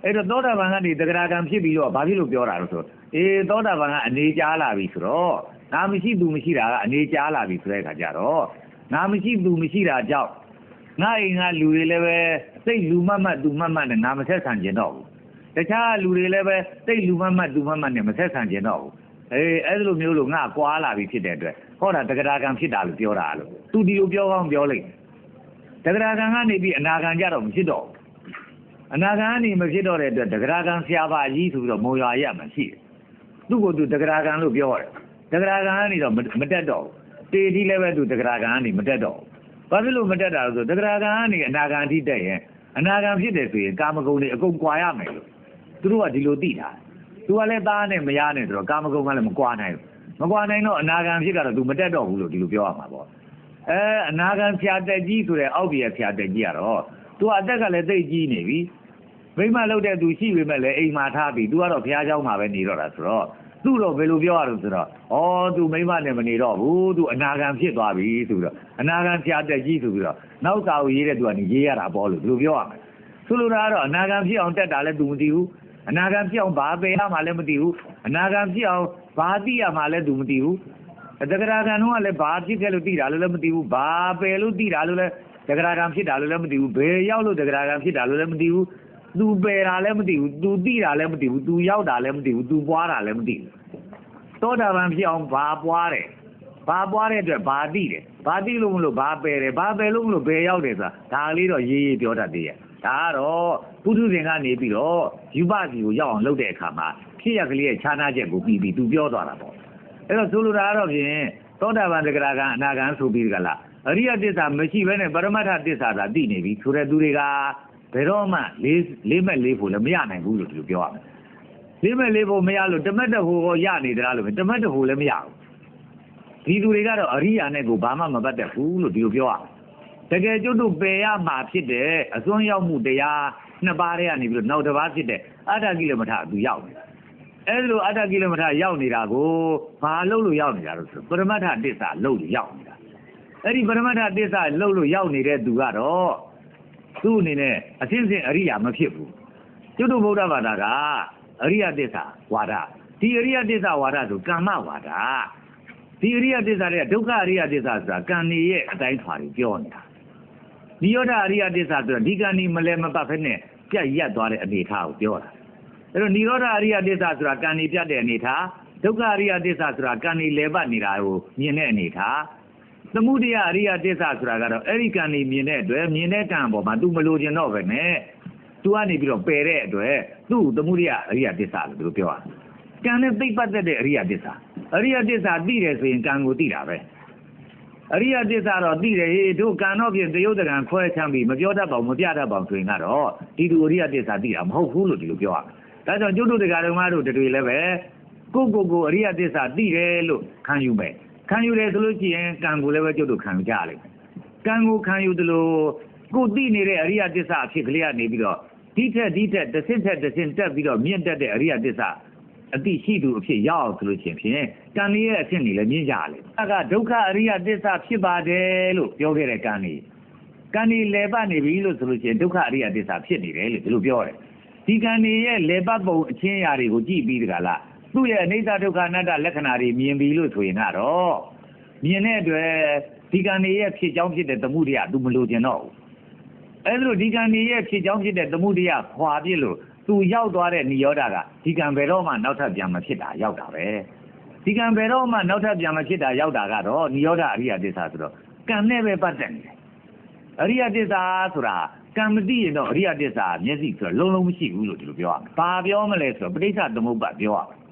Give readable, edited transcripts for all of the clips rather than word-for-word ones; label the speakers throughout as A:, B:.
A: အဲ့တော့သောတာပန်ကနေတဂရကံဖြစ်ပြီးတော့ဘာဖြစ်လို့ပြောတာလို့ဆိုသောတာပန်ကအနေကြားလာပြီဆိုတော့ငါမရှိသူမရှိတာကအနေကြားလာပြီဆိုတဲ့အခါကျတော့ငါမရှိသူမရှိတာကြောင့်ငါအိမ်ကလူတွေလည်းပဲစိတ်လူမတ်သူမတ်နဲ့ငါမဆက်ဆံကျင်တော့ဘူးတခြားလူတွေလည်းပဲစိတ်လူမတ်သူမတ်နဲ့မဆက်ဆံကျင်တော့ဘူးအဲ့လိုမျိုးလို့ငါကွာလာပြီဖြစ်တဲ့အတွက်ဟောတာတဂရကံဖြစ်တာလို့ပြောတာလို့သူဒီလိုပြောကောင်းပြောလိုက်တဂရကံကနေပြီးအနာကံကြတော့မဖြစ်တော့အနာဂံကနေမဖြစ်တော့တဲ့အတွက်တဂရကံဆရာပါကြီးဆိုပြီးတော့မော်ရွာရမှရှိတယ်သူ့ကိုသူတဂရကံလို့ပြောတယ်တဂရကံကနေတော့မတက်တော့တေဒီလည်းပဲသူတဂရကံကနေမတက်တော့ဘာဖြစ်လို့မတက်တာလဲဆိုတဂရကံကနေအနာဂံအထိတက်ရင်အနာဂံဖြစ်တယ်ဆိုရင်ကာမဂုဏ်တွေအကုန်ကွာရမယ်လို့သူတို့ကဒီလိုသိတာသူကလည်းသားနဲ့မရနဲ့ဆိုတော့ကာမဂုဏ်ကလည်းမကွာနိုင်ဘူးမကွာနိုင်တော့အနာဂံဖြစ်ကတော့သူမတက်တော့ဘူးလို့ဒီလိုပြောရမှာပေါ့အနာဂံဆရာတက်ကြီးဆိုတဲ့အောက်ပြည်ဆရာတက်ကြီးကတော့သူအသက်ကလည်းသိကြီးနေပြီမိမလောက်တဲ့သူရှိပေမဲ့လည်းအိမ်မှာထားပြီးသူကတော့ဘုရားကျောင်းမှာပဲနေတော့တာဆိုတော့သူ့တော့ဘယ်လိုပြောရလို့ဆိုတော့သူမိမနဲ့မနေတော့ဘူးသူအနာဂံဖြစ်သွားပြီဆိုပြီးတော့အနာဂံဆရာတက်ကြီးဆိုပြီးတော့နောက်စာကိုရေးတဲ့သူကနေရေးရတာပေါ့လို့ဒီလိုပြောရမယ်ဆိုလိုတာကတော့အနာဂံဖြစ်အောင်တက်တာလည်းသူမသိဘူးအနာဂံဖြစ်အောင်ဘာပယ်ရမှလည်းမသိဘူးအနာဂံဖြစ်အောင်ဘာသိရမှလည်းသူမသိဘူးတဂရကံတော့ကလည်းဘာဖြစ်ခဲ့လို့သိတာလည်းမသိဘူးဘာပယ်လို့သိတာလို့လည်းတဂရကံဖြစ်တာလို့လည်းမသိဘူးဘယ်ရောက်လို့တဂရကံဖြစ်တာလို့လည်းမသိဘူးသူပယ်တာလည်းမသိဘူးသူသိတာလည်းမသိဘူးသူရောက်တာလည်းမသိဘူးသူပွားတာလည်းမသိဘူးသောတာပန်ဖြစ်အောင်ဘာပွားတယ်ဘာပွားတဲ့အတွက်ဘာသိတယ်ဘာသိလို့မလို့ဘာပယ်တယ်ဘာပယ်လို့မလို့ဘယ်ရောက်တယ်ဆိုတာဒါလေးတော့ရေးရေးပြောတတ်သေးရဲ့ဒါကတော့ပုထုဇဉ်ကနေပြီးတော့ယူပစီကိုရောက်အောင်လုပ်တဲ့အခါမှာဖြစ်ရကလေးရဲ့ခြားနာချက်ကိုပြီးပြီးသူပြောသွားတာပေါ့အဲ့တော့ဆိုလိုတာကတော့ဖြင့်သောတာပန်တဂရကံအနာဂံဆိုပြီးကြလားအရိယတစ္ဆာမရှိဘဲနဲ့ပရမတ္ထတစ္ဆာသာသိနေပြီဆိုတဲ့သူတွေကဘယ်တော့မှလေးမဲ့လေးဖို့လည်းမရနိုင်ဘူးလို့ဒီလိုပြောရမယ်လေးမဲ့လေးဖို့မရလို့တမက်တဟိုကိုရနေသလားလို့တမက်တဟိုလည်းမရဘူးဒီသူတွေကတော့အရိယာနဲ့ကိုဘာမှမပတ်သက်ဘူးလို့ဒီလိုပြောရမယ်တကယ်ကျွတ်တို့ပယ်ရမှာဖြစ်တဲ့အစွန်းရောက်မှုတရားနှစ်ပါးတည်းကနေပြီးတော့နောက်တစ်ပါးဖြစ်တဲ့အတ္တကိလမထသူရောက်နေတာအဲ့လိုအတ္တကိလမထရောက်နေတာကိုဘာလို့လို့ရောက်နေတာလို့ဆိုပရမတ္ထတစ္ဆာလို့ရောက်နေတာအဲ့ဒီပရမတ္ထတစ္ဆာလို့ရောက်နေတဲ့သူကတော့သူ့အနေနဲ့အစဉ်စဉ်အရိယာမဖြစ်ဘူးကျွတ်တို့ဗုဒ္ဓဘာသာကအရိယတစ္ဆာဝါဒဒီအရိယတစ္ဆာဝါဒဆိုကမ္မဝါဒဒီအရိယတစ္ဆာတဲ့ဒုက္ခအရိယတစ္ဆာဆိုတာကံနေရဲ့အတိုင်းထွာတွေပြောနေတာနိရောဓအရိယတစ္ဆာဆိုတာဒီကံဒီမလဲမပတ်ဖက်နဲ့ပြတ်ရက်သွားတဲ့အနေအထားကိုပြောတာအဲ့တော့နိရောဓအရိယတစ္ဆာဆိုတာကံနေပြတ်တဲ့အနေအထားဒုက္ခအရိယတစ္ဆာဆိုတာကံနေလဲပတ်နေတာကိုမြင်တဲ့အနေအထားသမုဒယအရိယတစ္ဆာဆိုတာကတော့အဲ့ဒီကံနေမြင်တဲ့အတွက်မြင်တဲ့ကံပေါ်မှာ तू မလိုချင်တော့ပဲနဲ့ तू ကနေပြီးတော့ပယ်တဲ့အတွက်သူ့သမုဒယအရိယတစ္ဆာလို့သူပြောတာကံနဲ့သိပတ်သက်တဲ့အရိယတစ္ဆာအရိယတစ္ဆာသိတယ်ဆိုရင်ကံကိုသိတာပဲအရိယတစ္ဆာတော့သိတယ်ဟေးတို့ကံတော့ဖြင့်တယုတ်တကံခွဲချမ်းပြီးမပြောတတ်ပါဘူးမပြတတ်ပါဘူးဆိုရင်ကတော့ဒီသူအရိယတစ္ဆာသိတာမဟုတ်ဘူးလို့ဒီလိုပြောရမယ်ဒါကြောင့်ကျွတ်တို့တရားတော်မတို့တွေလည်းပဲကိုအရိယတစ္ဆာသိတယ်လို့ခံယူမယ်ခံယူတယ်ဆိုလို့ရှိရင်ကံကိုလည်းပဲကျွတ်တို့ခံယူကြလိမ့်မယ်ကံကိုခံယူသလိုကိုသိနေတဲ့အရိယတစ္ဆာအဖြစ်ကလေးကနေပြီးတော့ဒီထက်တစ်ဆင့်တက်ပြီးတော့မြင့်တက်တဲ့အရိယတစ္ဆာအတိရှိသူအဖြစ်ရောက်အောင်ဆိုလို့ရှိရင်ဖြင့်ကံရဲ့အဖြစ်နေလည်းမြင့်ကြလိမ့်မယ်အဲကဒုက္ခအရိယတစ္ဆာဖြစ်ပါတယ်လို့ပြောခဲ့တဲ့ကံဒီလဲပတ်နေပြီလို့ဆိုလို့ရှိရင်ဒုက္ခအရိယတစ္ဆာဖြစ်နေတယ်လို့ဒီလိုပြောတယ်ဒီကံရဲ့လဲပတ်ပုံအချင်းအရာတွေကိုကြည့်ပြီးတကလားသူ့ရဲ့အနိစ္စဒုက္ခအနတ္တလက္ခဏာတွေမြင်ပြီလို့ဆိုရင်ကတော့မြင်တဲ့အတွက်ဒီကံရဲ့ဖြစ်ကြောင်းဖြစ်တဲ့သမုဒယသူမလိုချင်တော့ဘူးအဲဒါလို့ဒီကံရဲ့ဖြစ်ကြောင်းဖြစ်တဲ့သမုဒယခွာပြစ်လို့သူရောက်သွားတဲ့နိရောဓကဒီကံဘယ်တော့မှနောက်ထပ်ပြန်မဖြစ်တာရောက်တာပဲဒီကံဘယ်တော့မှနောက်ထပ်ပြန်မဖြစ်တာရောက်တာကတော့နိရောဓအရိယတစ္ဆာဆိုတော့ကံနဲ့ပဲပတ်သက်နေတယ်အရိယတစ္ဆာဆိုတာကံမသိရင်တော့အရိယတစ္ဆာမျက်စိဆိုတော့လုံးမရှိဘူးလို့ဒီလိုပြောရမယ်ဘာပြောမလဲဆိုတော့ပဋိစ္စသမုပ္ပါပြောရမယ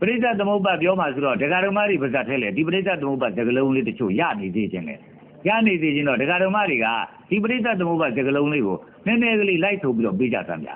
A: ်ပဋိစ္စသမုပ္ပါပြောမှဆိုတော့ဒကာဓမ္မတွေပါဇတ်ထဲလေဒီပဋိစ္စသမုပ္ပါစကလုံးလေးတချို့ရနေသေးခြင်းလေရနေသေးခြင်းတော့ဒကာဓမ္မတွေကဒီပဋိစ္စသမုပ္ပါစကလုံးလေးကိုနည်းနည်းကလေးလိုက်ထုတ်ပြီးတော့ပေးကြသမ်းပြ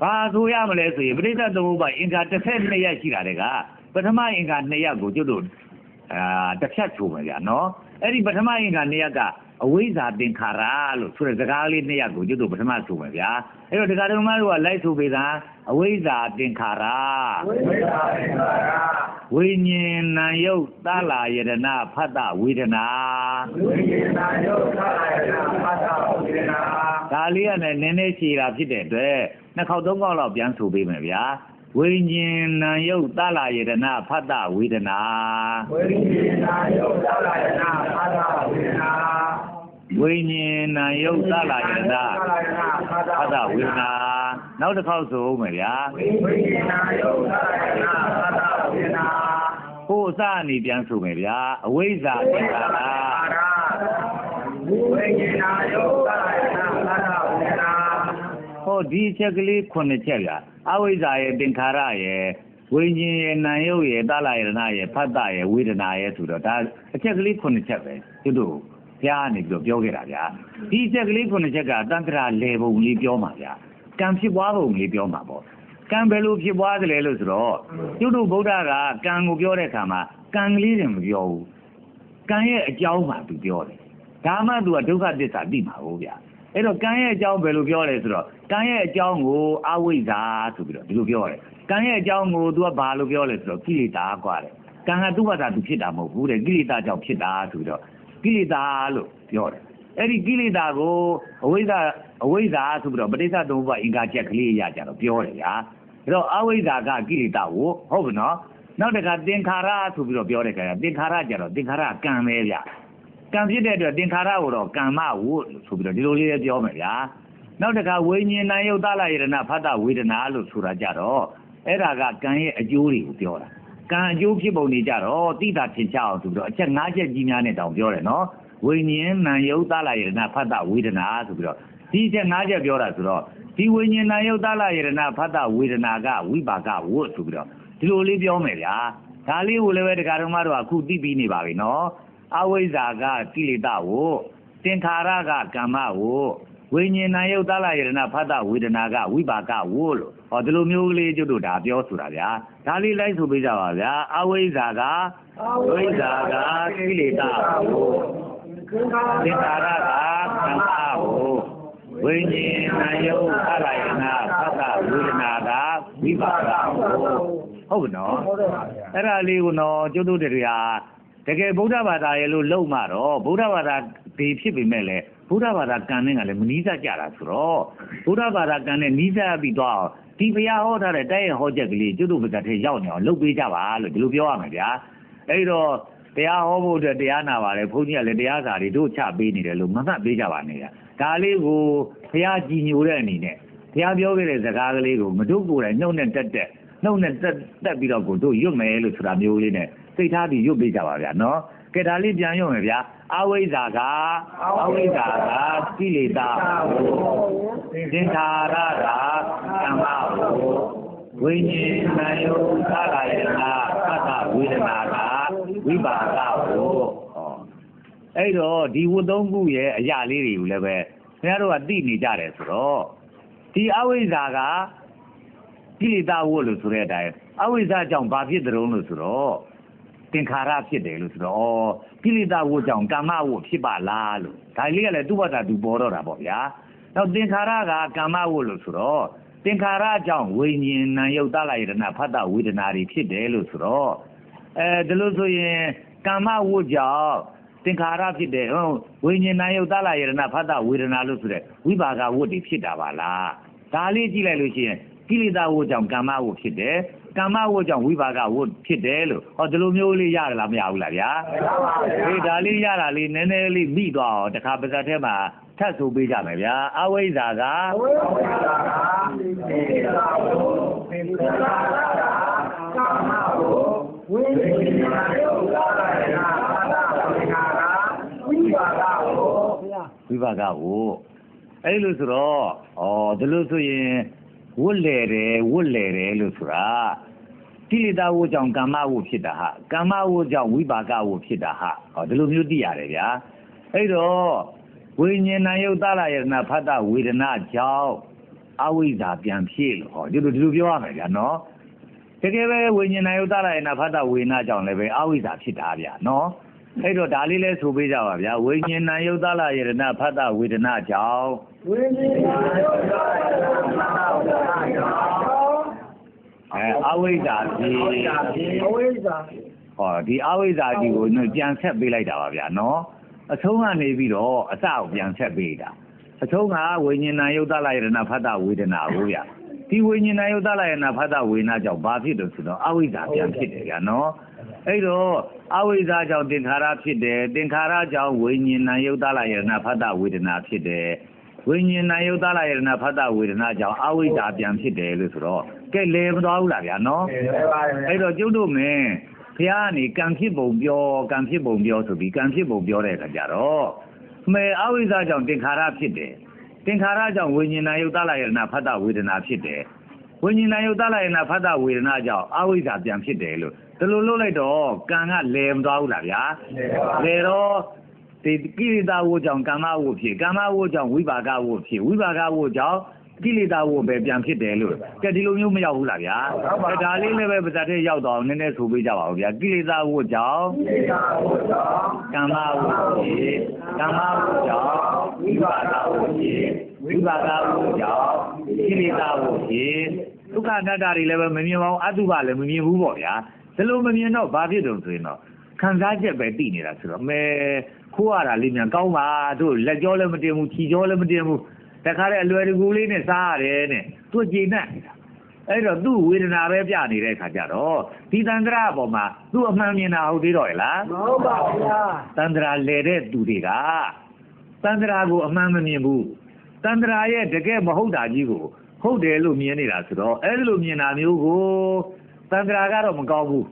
A: ဘာဆိုရမလဲဆိုရင်ပဋိစ္စသမုပ္ပါအင်္ဂါ12ရက်ရှိတာတည်းကပထမအင်္ဂါ2ရက်ကိုကျွတ်တို့တစ်ဖြတ်ချိုးမယ်ဗျာနော်အဲ့ဒီပထမအင်္ဂါ2ရက်ကအဝိဇ္ဇာသင်္ခါရလို့ဆိုတဲ့စကားလေး2ရက်ကိုကျွတ်တို့ပထမဆိုမယ်ဗျာအဲ့တော့ဒကာဓမ္မတို့ကလိုက်ဆိုပေးတာအဝိဇ္ဇာသင်္ခါရဝိညာဉ်နာယုတ်သလာယတနာဖတ်တဝေဒနာဝိညာဉ်နာယုတ်သလာယတနာဖတ်တဝေဒ ဒါလေးကလည်းနည်းနည်းရှည်တာဖြစ်တဲ့အတွက်နှစ်ခေါက်သုံးခေါက်လောက်ပြန်ဆိုပေးမယ်ဗျာဝိညာဉ်နာယုတ်သလာယတနာဖတ်တဝေဒနာ
B: ဝိညာဉ်နာယုတ်သလာယတနာဖတ်တဝေဒနာ
A: ဝိညာဉ်နာယုတ်သလာယတနာဖတ်တဝေဒနာနောက်တစ်ခေါက်ဆိုဦးမယ်ဗျာ
B: ဝိညာဉ်နာယုတ်သလာယတနာဖတ်တဝေဒနာ
A: ဟိုအစအနေပြန်ဆိုမယ်ဗျာအဝိဇ္ဇာသင်္ခါရ
B: ဝိညာဉ်နာယုတ်သလာယတနာဖတ်တဝေဒနာ
A: ဟောဒီချက်ကလေး9ချက်ဗျာအဝိဇ္ဇာရဲ့သင်္ခါရရဲ့ဝိညာဉ်ရဲ့နာယုတ်ရဲ့သလာယတနာရဲ့ဖတ်တရဲ့ဝေဒနာရဲ့ဆိုတော့ဒါအချက်ကလေး9ချက်ပဲသူတို့ဘုရားကနေပြီးတော့ပြောခဲ့တာဗျာဒီချက်ကလေး9ချက်ကတန်ត្រာလေပုံလေးပြောမှာဗျာကံဖြစ်ပွားပုံလေးပြောမှာပေါ့ကံဘယ်လိုဖြစ်ပွားသလဲလို့ဆိုတော့သူတို့ဗုဒ္ဓကကံကိုပြောတဲ့အခါမှာကံကလေးတွေမပြောဘူးကံရဲ့အကြောင်းမှသူပြောတယ်ဒါမှသူကဒုက္ခသစ္စာသိမှာဟုတ်ဗျာအဲ့တော့ကံရဲ့အကြောင်းဘယ်လိုပြောလဲဆိုတော့ကံရဲ့အကြောင်းကိုအဝိဇ္ဇာဆိုပြီးတော့ဒီလိုပြောတယ်ကံရဲ့အကြောင်းကိုသူကဘာလို့ပြောလဲဆိုတော့ကိလေသာกว่าတယ်ကံကသူ့ဘာသာသူဖြစ်တာမဟုတ်ဘူးတဲ့ကိလေသာကြောင့်ဖြစ်တာဆိုပြီးတော့ကိလေသာလို့ပြောတယ်အဲ့ဒီကိလေသာကိုအဝိဇ္ဇာဆိုပြီးတော့ပဋိစ္စသုံးပါးအင်္ဂါချက်ကလေးရကြတော့ပြောတယ်ဗျာအဲ့တော့အဝိဇ္ဇာကကိလေသာကိုဟုတ်ပြီနော်နောက်တစ်ခါသင်္ခါရဆိုပြီးတော့ပြောတဲ့ခါကျသင်္ခါရကြတော့သင်္ခါရကံပဲဗျကံဖြစ်တဲ့အတွက်သင်္ခါရကိုတော့ကမ္မဝုဆိုပြီးတော့ဒီလိုလေးပြောမယ်ဗျာနောက်တစ်ခါဝိညာဉ်နာယုတ်သလာယတနာဖတ်တဝေဒနာလို့ဆိုတာကြတော့အဲ့ဒါကကံရဲ့အကျိုးတွေကိုပြောတာကံအကျိုးဖြစ်ပုံတွေကြတော့တိတာထင်ရှားအောင်ဆိုပြီးတော့အချက်၅ချက်ကြီးများနဲ့တောင်ပြောတယ်နော်ဝိညာဉ်နာယုတ်သလာယတနာဖတ်တဝေဒနာဆိုပြီးတော့ဒီချက်၅ချက်ပြောတာဆိုတော့ဒီဝိညာဉ်နာယုတ်သလာယတနာဖတ်တဝေဒနာကဝိပါကဝုဆိုပြီးတော့ဒီလိုလေးပြောမယ်ဗျာဒါလေးကိုလည်းပဲတရားတော်မတို့ကအခုသိပြီးနေပါပြီနော်အဝိဇ္ဇာကကိလေသာဝုသင်္ခါရကကမ္မဝုဝိညာဉ်နာယုတ်သလာယတနာဖတ်တဝေဒနာကဝိပါကဝုလို့ဟောဒီလိုမျိုးလေးကျွတ်တို့ဒါပြောဆိုတာဗျာဒါလေးလိုက်ဆိုပေးကြပါဗျာအဝိဇ္ဇာကကိလေသာဝုသင်္ခါရကကမ္မဝုဝိညာဉ်နာယုတ်သလာယတနာဖတ်တဝေဒနာကဝိပါကဝုဟုတ်ကဲ့နော်အဲ့ဒါလေးကိုနော်ကျွတ်တို့တရားတကယ်ဗုဒ္ဓဘာသာရဲ့လို့လုံမှတော့ဗုဒ္ဓဘာသာဒီဖြစ်ပေမဲ့လည်းဗုဒ္ဓဘာသာကံနဲ့ကလည်းမနီးစပ်ကြတာဆိုတော့ဗုဒ္ဓဘာသာကံနဲ့နီးစပ်ပြီးတော့ဒီဘုရားဟောထားတဲ့တိုက်ရဲ့ဟောချက်ကလေးကျွတ်တို့ဘာသာထဲရောက်နေအောင်လုပ်ပေးကြပါလို့ဒီလိုပြောရမယ်ဗျာအဲ့တော့တရားဟောဖို့အတွက်တရားနာပါတယ်ဘုန်းကြီးကလည်းတရားစာတွေတို့ချပေးနေတယ်လို့မမှတ်ပေးကြပါနဲ့ဒါလေးကိုဘုရားကြည်ညိုတဲ့အနေနဲ့ဘုရားပြောခဲ့တဲ့စကားကလေးကိုမတို့ကိုယ်တိုင်နှုတ်နဲ့တက်ပြီးတော့ကိုတို့ရွတ်မယ်လို့ဆိုတာမျိုးလေးနဲ့စိတ်ထားပြီးရွတ်ပေးကြပါဗျာနော်ကဲဒါလေးပြန်ရွတ်မယ်ဗျာအဝိဇ္ဇာကကိလေသာသင်္ခါရကကမ္မဝိညာဉ်နာယုတ်သလာယတနာဖတ်တဝေဒနာကဝိပါကဝအဲ့တော့ဒီဝတ်သုံးခုရဲ့အရာလေးတွေကိုလည်းပဲခင်ဗျားတို့ကသိနေကြတယ်ဆိုတော့ဒီအဝိဇ္ဇာကကိလေသာဝတ်လို့ဆိုတဲ့အတိုင်းအဝိဇ္ဇာကြောင့်ဘာဖြစ်တုံးလို့ဆိုတော့သင်္ခါရဖြစ်တယ်လို့ဆိုတော့ကိလေသာဝတ်ကြောင့်ကမ္မဝတ်ဖြစ်ပါလားလို့ဒါလေးကလည်းသူ့ဘာသာသူပေါ်တော့တာပေါ့ဗျာနောက်သင်္ခါရကကမ္မဝတ်လို့ဆိုတော့သင်္ခါရကြောင့်ဝိညာဉ်နာယုတ်သလာယတနာဖတ်တဝေဒနာတွေဖြစ်တယ်လို့ဆိုတော့ဒီလိုဆိုရင်ကမ္မဝတ်ကြောင့်သင်္ခါရဖြစ်တယ်ဝိညာဉ်နာယုတ်သလာယတနာဖတ်တဝေဒနာလို့ဆိုတဲ့ဝိပါကဝတ်တွေဖြစ်တာပါလားဒါလေးကြည့်လိုက်လို့ရှိရင်ကိလေသာဝတ်ကြောင့်ကမ္မဝတ်ဖြစ်တယ်ကမ္မဝတ်ကြောင့်ဝိပါကဝတ်ဖြစ်တယ်လို့ဟောဒီလိုမျိုးလေးရတယ်လားမရဘူးလားဗျာဒါလေးရတာလေးနည်းနည်းလေးမိသွားအောင်တခါပါးစပ်ထဲမှာထပ်ဆိုပေးကြမယ်ဗျာအဝိဇ္ဇာကကိလေသာဝတ်သင်္ခါရကကမ္မဝတ်ဝိညာဉ်နာယုတ်သလာယတနာဖတ်တဝေဒနာကဝိပါကဝတ်အဲ့လိုဆိုတော့ဒီလိုဆိုရင်ဝတ်လေတယ်လို့ဆိုတာကိလေသာဝတ်ကြောင့်ကမ္မဝတ်ဖြစ်တာဟာကမ္မဝတ်ကြောင့်ဝိပါကဝတ်ဖြစ်တာဟာဒီလိုမျိုးသိရတယ်ဗျာအဲ့တော့ဝိညာဉ်နာယုတ်သလာယတနာဖတ်တဝေဒနာကြောင့်အဝိဇ္ဇာပြန်ဖြစ်လို့ဒီလိုပြောရမယ်ဗျာနော်တကယ်ပဲဝိညာဉ်နာယုတ်သလာယတနာဖတ်တဝေဒနာကြောင့်လည်းပဲအဝိဇ္ဇာဖြစ်တာဗျာနော်အဲ့တော့ဒါလေးလဲဆိုပေးကြပါဗျာဝိညာဉ်နာယုတ်သလာယတနာဖတ်တဝေဒနာကြောင့်ဝိညာဉ်နာယုတ်သလာယတနာဖတ်တဝေဒနာကြောင့်အဝိဇ္ဇာဖြစ်ဒီအဝိဇ္ဇာကြီးကိုပြန်ဆက်ပေးလိုက်တာပါဗျာနော်အဆုံးကနေပြီးတော့အစကိုပြန်ဆက်ပေးတာ အဆုံးကဝိညာဉ်နာယုတ်တလာယရဏဖတ်တာဝေဒနာကိုဗျဒီဝိညာဉ်နာယုတ်တလာယရဏဖတ်တာဝေဒနာကြောင့်ဘာဖြစ်လို့ဆိုတော့အဝိဇ္ဇာပြန်ဖြစ်တယ်ဗျာနော်အဲ့တော့အဝိဇ္ဇာကြောင့်သင်္ခါရဖြစ်တယ်သင်္ခါရကြောင့်ဝိညာဉ်နာယုတ်တလာယရဏဖတ်တာဝေဒနာဖြစ်တယ်ဝိညာဉ်နာယုတ်တလာယရဏဖတ်တာဝေဒနာကြောင့်အဝိဇ္ဇာပြန်ဖြစ်တယ်လို့ဆိုတော့ကဲလဲမသွားဘူးလားဗျာနော်အဲ့တော့ကျုပ်တို့မင်းဘုရားကနေကံဖြစ်ပုံပြောဆိုပြီးကံဖြစ်ပုံပြောတဲ့အခါကျတော့မဲအဝိဇ္ဇာကြောင့်သင်္ခါရဖြစ်တယ်သင်္ခါရကြောင့်ဝိညာဉ်နာယုတ်တလာယရဏဖတ်တာဝေဒနာဖြစ်တယ်ဝိညာဉ်နာယုတ်တလာယရဏဖတ်တာဝေဒနာကြောင့်အဝိဇ္ဇာပြန်ဖြစ်တယ်လို့ဒီလိုလုပ်လိုက်တော့ကံကလဲမသွားဘူးလားဗျာလဲတော့ဒီကိလေသာဝကြောင့်ကာမဝဖြစ်ကာမဝကြောင့်ဝိပါကဝဖြစ်ဝိပါကဝကြောင့်ကိလေသာဝပဲပြန်ဖြစ်တယ်လို့ကဲဒီလိုမျိုးမရောက်ဘူးလားဗျာဒါလေးလည်းပဲပါဇာတဲ့ရောက်တော့နည်းနည်းဆိုပေးကြပါဦးဗျာကိလေသာဝကြောင့်ကာမဝဖြစ်ကာမဝကြောင့်ဝိပါကဝဖြစ်ဝိပါကဝကြောင့်ကိလေသာဝဖြစ်ဒုက္ခအနတ္တတွေလည်းပဲမမြင်ပါဘူးအတုပလည်းမမြင်ဘူးပေါ့ဗျာဒီလိုမမြင်တော့ဘာဖြစ်တုံဆိုရင်တော့ခံစားချက်ပဲသိနေတာဆိုတော့မဲခိုးရတာလေးမြန်ကောင်းပါတို့လက်ကြောလည်းမတင်ဘူးခြေကြောလည်းမတင်ဘူးတခါတည်းအလွယ်တကူလေးနဲ့စားရတယ်နဲ့သူ့ကျေနပ်နေတာအဲ့တော့သူ့ဝေဒနာပဲပြနေတဲ့အခါကျတော့ဒီတန္တရာအပေါ်မှာသူ့အမှန်မြင်တာဟုတ်သေးတော့လားမဟုတ်ပါဘူးဗျာတန္တရာလဲတဲ့သူတွေကတန္တရာကိုအမှန်မမြင်ဘူးတန္တရာရဲ့တကယ်မဟုတ်တာကြီးကိုဟုတ်တယ်လို့မြင်နေတာဆိုတော့အဲ့လိုမြင်တာမျိုးကိုတန္တရာကတော့မကောင်းဘူး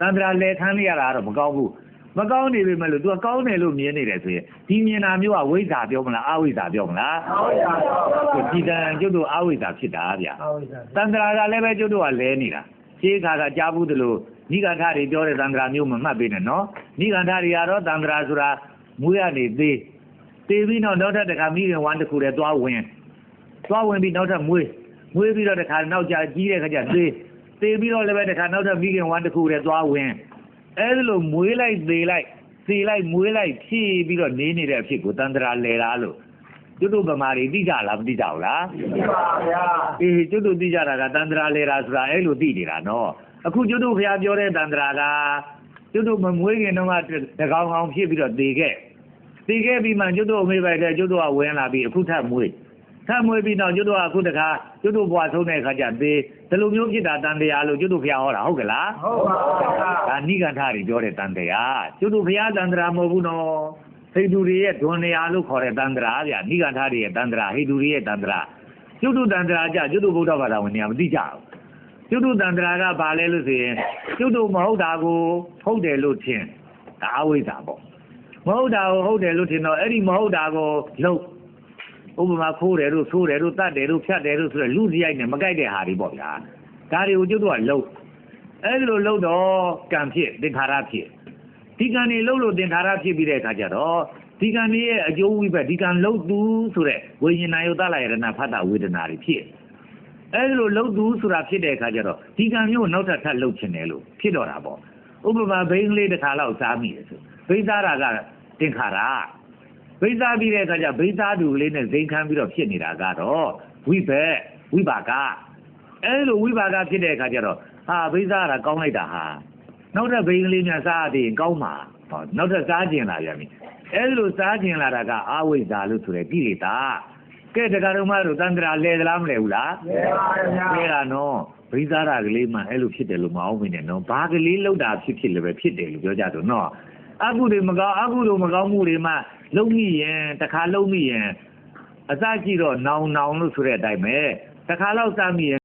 A: တန္တရာလဲထမ်းလိုက်ရတာကတော့မကောင်းဘူးမကောင်းနေပြီမဲ့လို့ तू ကောင်းတယ်လို့မြင်နေတယ်ဆိုရင်ဒီမြင်တာမျိုးကဝိဇ္ဇာပြောမလားအဝိဇ္ဇာပြောမလားအဝိဇ္ဇာပြောဒီတန်ကျုပ်တို့အဝိဇ္ဇာဖြစ်တာဗျာတန္တရာကလည်းပဲကျုပ်တို့ကလဲနေတာရှင်းခါကကြားဘူးသလိုနိဂန္ဓတွေပြောတဲ့တန္တရာမျိုးမမှတ်ပေးနဲ့နော်နိဂန္ဓတွေကတော့တန္တရာဆိုတာမွေးရနေသေးပြီးတော့နောက်ထပ်တစ်ခါမိခင်ဝမ်းတစ်ခုတည်းသွားဝင်ပြီးနောက်ထပ်မွေးပြီးတော့တစ်ခါနောက်ကြကြီးတဲ့ခါကျသေးပြီးတော့လည်းပဲတစ်ခါနောက်ထပ်မိခင်ဝမ်းတစ်ခုတည်းသွားဝင်အဲ့လိုမွေးလိုက်သေးလိုက်မွေးလိုက်ဖြည့်ပြီးတော့နေနေတဲ့အဖြစ်ကိုတန္တရာလဲတာလို့ကျွတ်တို့ဗမာတွေသိကြလားမသိကြဘူးလားသိပါဗျာအေးကျွတ်တို့သိကြတာကတန္တရာလဲတာဆိုတာအဲ့လိုသိနေတာနော်အခုကျွတ်တို့ဘုရားပြောတဲ့တန္တရာကကျွတ်တို့မမွေးခင်တော့ကတကောင်ကောင်ဖြစ်ပြီးတော့သေခဲ့ပြီးမှကျွတ်တို့အမေပိုက်တဲ့ကျွတ်တို့ကဝင်လာပြီးအခုထပ်မွေးပြီးတော့ကျွတ်တို့ကအခုတခါကျွတ်တို့ဘွားဆုံးတဲ့အခါကျသေဒီလိုမျိုးဖြစ်တာတန်တရားလို့ကျွတ်တို့ဘုရားဟောတာဟုတ်ကလားဟုတ်ပါဘူးဒါနိဂန္ဓတွေပြောတဲ့တန်တရားကျွတ်တို့ဘုရားတန်တရားမဟုတ်ဘူးနော်ဟိန္ဒူတွေရဲ့ဒွန်နေရာလို့ခေါ်တဲ့တန်တရားဗျနိဂန္ဓတွေရဲ့တန်တရားဟိန္ဒူတွေရဲ့တန်တရားကျွတ်တို့တန်တရားကြကျွတ်တို့ဗုဒ္ဓဘာသာဝင်နေရာမသိကြဘူးကျွတ်တို့တန်တရားကဘာလဲလို့ဆိုရင်ကျွတ်တို့မဟုတ်တာကိုဟုတ်တယ်လို့ထင်ဒါအဝိဇ္ဇာပေါ့မဟုတ်တာကိုဟုတ်တယ်လို့ထင်တော့အဲ့ဒီမဟုတ်တာကိုလုံးဥပမာခိုးတယ်တို့ဆိုးတယ်တို့တတ်တယ်တို့ဖြတ်တယ်တို့ဆိုတော့လူစရိုက်နဲ့မကြိုက်တဲ့ဟာတွေပေါ့ဗျာဒါတွေကိုကျုပ်တို့ကလှုပ်အဲ့ဒီလိုလှုပ်တော့ကံဖြစ်သင်္ခါရဖြစ်ဒီကံနေလှုပ်လို့သင်္ခါရဖြစ်ပြီးတဲ့အခါကျတော့ဒီကံနေရဲ့အကျိုးဝိဘတ်ဒီကံလှုပ်သူဆိုတဲ့ဝိညာဉ်နာယုတလာယရဏဖတ်တာဝေဒနာတွေဖြစ်အဲ့ဒီလိုလှုပ်သူဆိုတာဖြစ်တဲ့အခါကျတော့ဒီကံမျိုးနောက်ထပ်လှုပ်ချင်တယ်လို့ဖြစ်တော့တာပေါ့ဥပမာဘိန်းကလေးတစ်ခါလောက်စားမိတယ်ဆိုဘိန်းစားတာကသင်္ခါရဘိသားပြီးတဲ့အခါကျဘိသားတူလေးနဲ့ဇိမ်ခမ်းပြီးတော့ဖြစ်နေတာကတော့ဝိပါကအဲလိုဝိပါကဖြစ်တဲ့အခါကျတော့ဟာဘိသားကကောင်းလိုက်တာဟာနောက်ထပ်ဘိန်းကလေးများစားသေးရင်ကောင်းမှာဟောနောက်ထပ်စားကျင်လာပြန်ပြီအဲလိုစားကျင်လာတာကအဝိဇ္ဇာလို့ဆိုတဲ့ကိလေသာကဲတရားတော်မတို့တန်ត្រာလဲသလားမလဲဘူးလားလဲပါဗျာလဲတာနော်ဘိသားတာကလေးမှအဲ့လိုဖြစ်တယ်လို့မအောင်မင်းနဲ့နော်ဘာကလေးလောက်တာဖြစ်လည်းပဲဖြစ်တယ်လို့ပြောကြတော့နော်အကုတွေမကောင်းအကုတို့မကောင်းမှုတွေမှလုံးမိရင်တစ်ခါလုံးမိရင်အစကြည့်တော့နောင်လို့ဆိုတဲ့အတိုင်းပဲတစ်ခါလောက်စမိရင်